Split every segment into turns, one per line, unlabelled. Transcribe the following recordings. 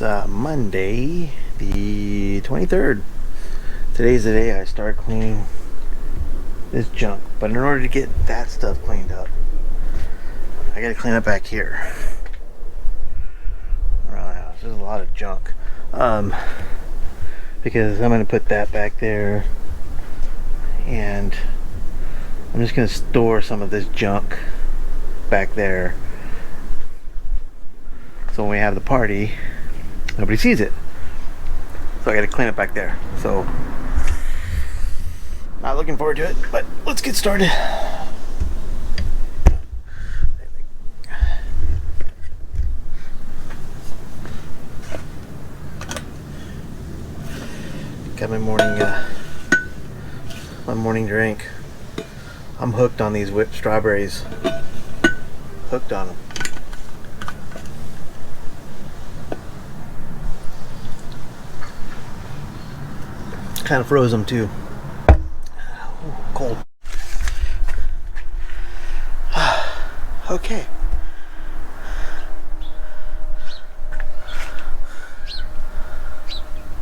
Monday the 23rd. Today's the day I start cleaning this junk, but in order to get that stuff cleaned up, I gotta clean up back here around the house. There's a lot of junk, because I'm gonna put that back there, and I'm just gonna store some of this junk back there, so when we have the party, nobody sees it. So I gotta clean it back there. So not looking forward to it, but let's get started. Got my morning drink. I'm hooked on these whipped strawberries. Hooked on them. Kind of froze them too. Ooh, cold. Okay.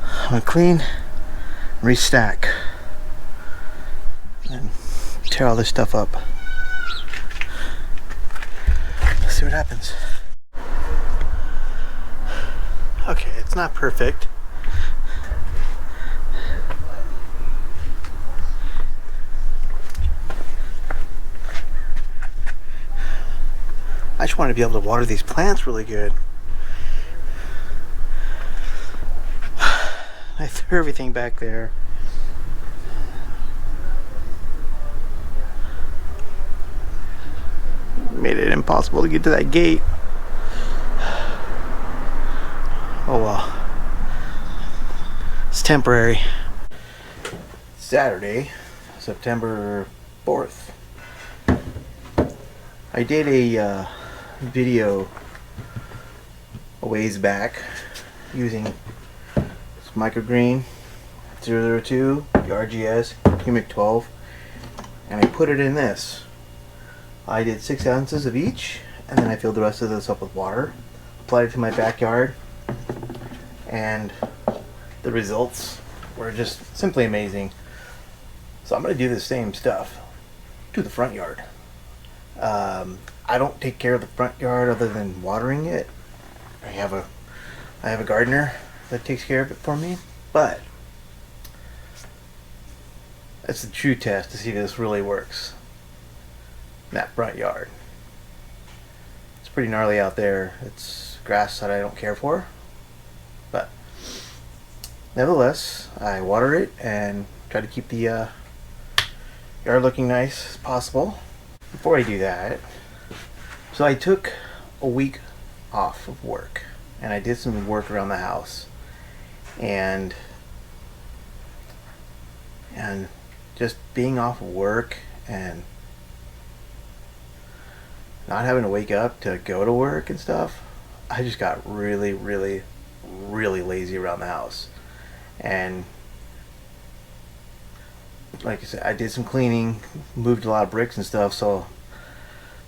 I'm gonna clean, restack, and tear all this stuff up. Let's see what happens. Okay, it's not perfect. I just want to be able to water these plants really good. I threw everything back there. Made it impossible to get to that gate. Oh well. It's temporary. Saturday, September 4th. I did a video a ways back using this microgreen 002, the RGS Humic 12, and I put it in this. I did 6 ounces of each, and then I filled the rest of this up with water, applied it to my backyard, and the results were just simply amazing. So I'm going to do the same stuff to the front yard. I don't take care of the front yard other than watering it. I have a gardener that takes care of it for me, but that's the true test to see if this really works. That front yard. It's pretty gnarly out there. It's grass that I don't care for, but nevertheless, I water it and try to keep the yard looking nice as possible. Before I do that, so I took a week off of work and I did some work around the house, and just being off of work and not having to wake up to go to work and stuff, I just got really lazy around the house. And like I said, I did some cleaning, moved a lot of bricks and stuff, so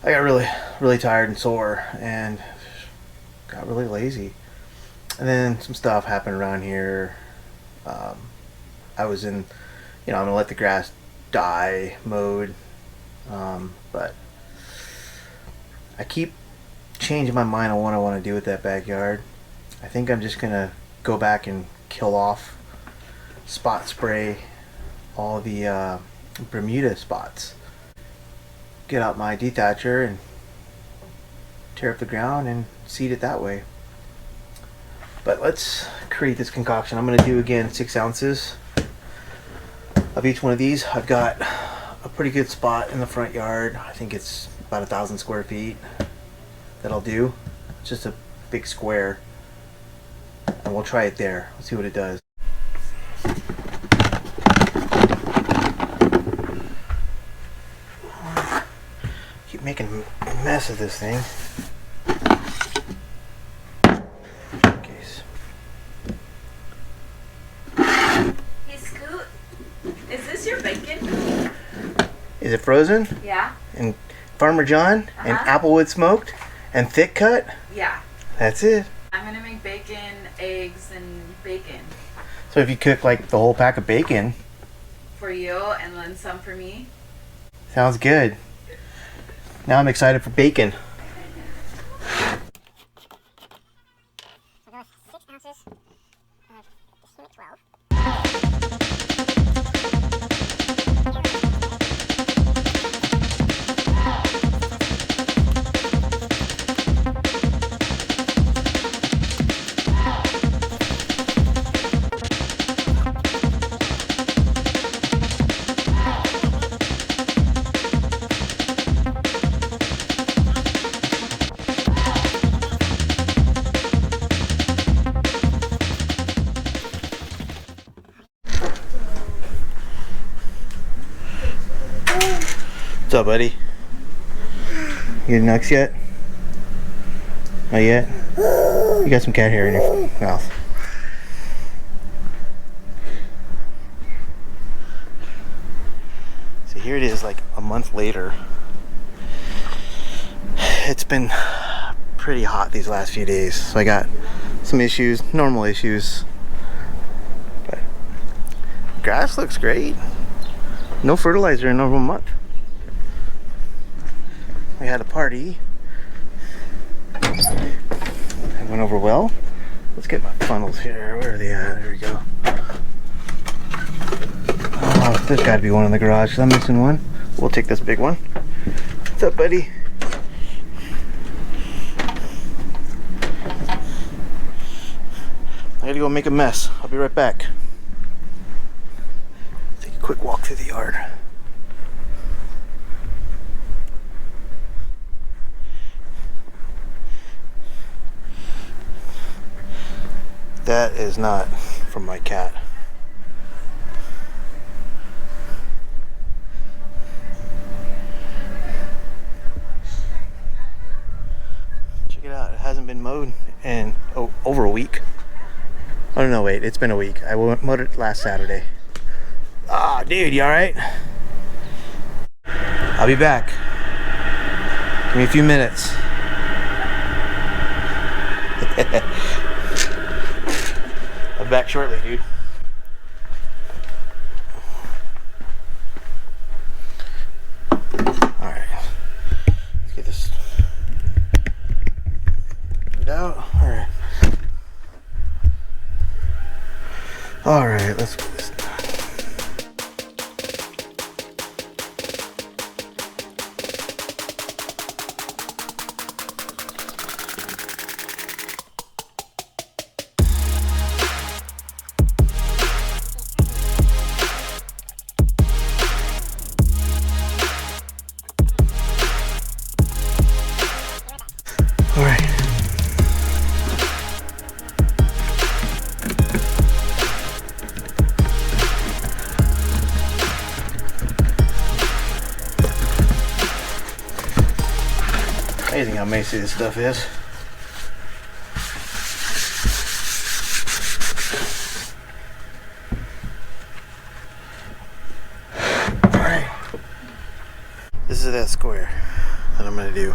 I got really tired and sore and got really lazy. And then some stuff happened around here. I was in, I'm gonna let the grass die mode, but I keep changing my mind on what I want to do with that backyard. I think I'm just gonna go back and kill off, spot spray all the Bermuda spots, get out my dethatcher and tear up the ground and seed it that way. But let's create this concoction. I'm going to do again 6 ounces of each one of these. I've got a pretty good spot in the front yard. I think it's about 1,000 square feet that'll do. It's just a big square, and we'll try it there. Let's see what it does. Keep making a mess of this thing.
Hey Scoot, is this your bacon?
Is it frozen?
Yeah.
And Farmer John and Applewood smoked and thick cut?
Yeah.
That's it.
I'm gonna make bacon eggs and bacon
So if you cook like the whole pack of bacon,
for you and then some for me.
sounds good. Now I'm excited for bacon.
So go with 6 ounces of this unit 12.
What's up, buddy? You N-Ext yet? Not yet? You got some cat hair in your mouth. So here it is, like a month later. It's been pretty hot these last few days, so I got some issues, normal issues. But grass looks great. No fertilizer in over a month. We had a party. It went over well. Let's get my funnels here. Where are they at? There we go. Oh, there's got to be one in the garage. I'm missing one. We'll take this big one. What's up, buddy? I gotta go make a mess. I'll be right back. Take a quick walk through the yard. That is not from my cat. Check it out. It hasn't been mowed in over a week. Oh no, wait, it's been a week. I mowed it last Saturday. Ah, dude, you alright? I'll be back. Give me a few minutes. I'll be back shortly, dude. Alright. Let's get this out. Alright. Alright, let's put this down. Alright. Amazing how messy this stuff is. Alright. This is that square that I'm gonna do.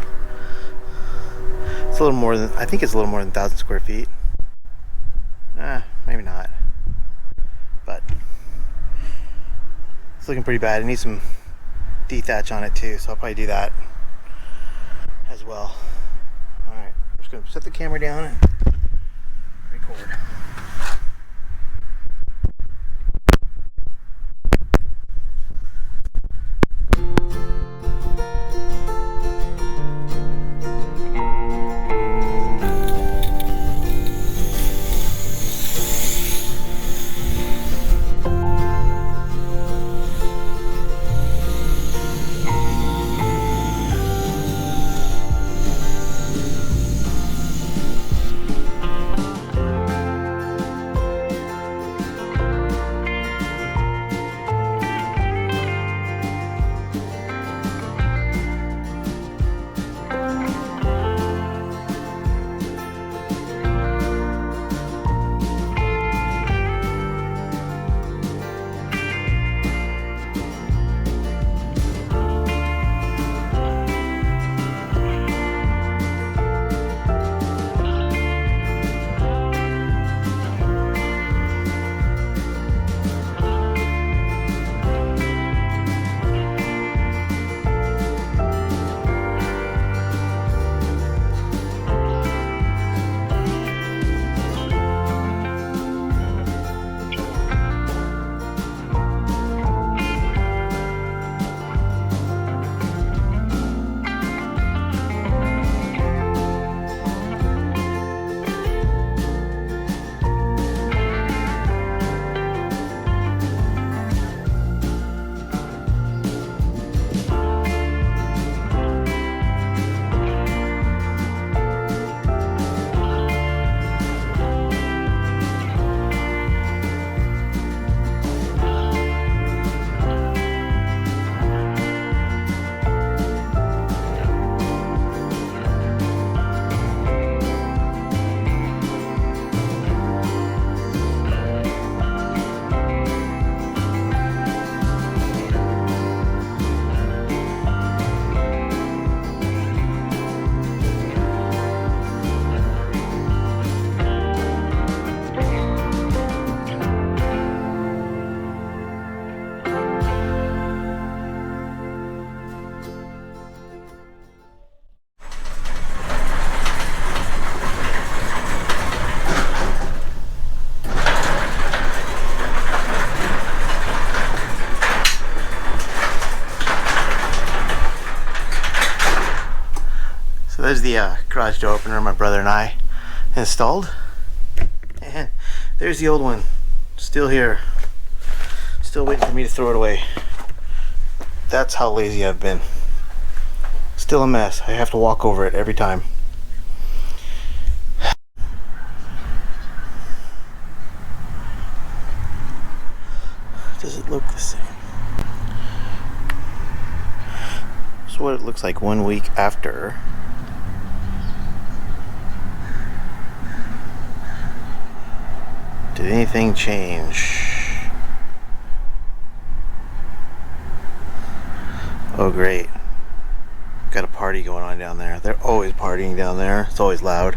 It's a little more than, I think it's a little more than 1,000 square feet. Maybe not. But it's looking pretty bad. It needs some dethatch on it too, so I'll probably do that as well. Alright, I'm just gonna set the camera down and record. was the garage door opener my brother and I installed. And there's the old one. Still here. Still waiting for me to throw it away. That's how lazy I've been. Still a mess. I have to walk over it every time. Does it look the same? So what it looks like 1 week after. Did anything change? Oh great. Got a party going on down there. They're always partying down there. It's always loud.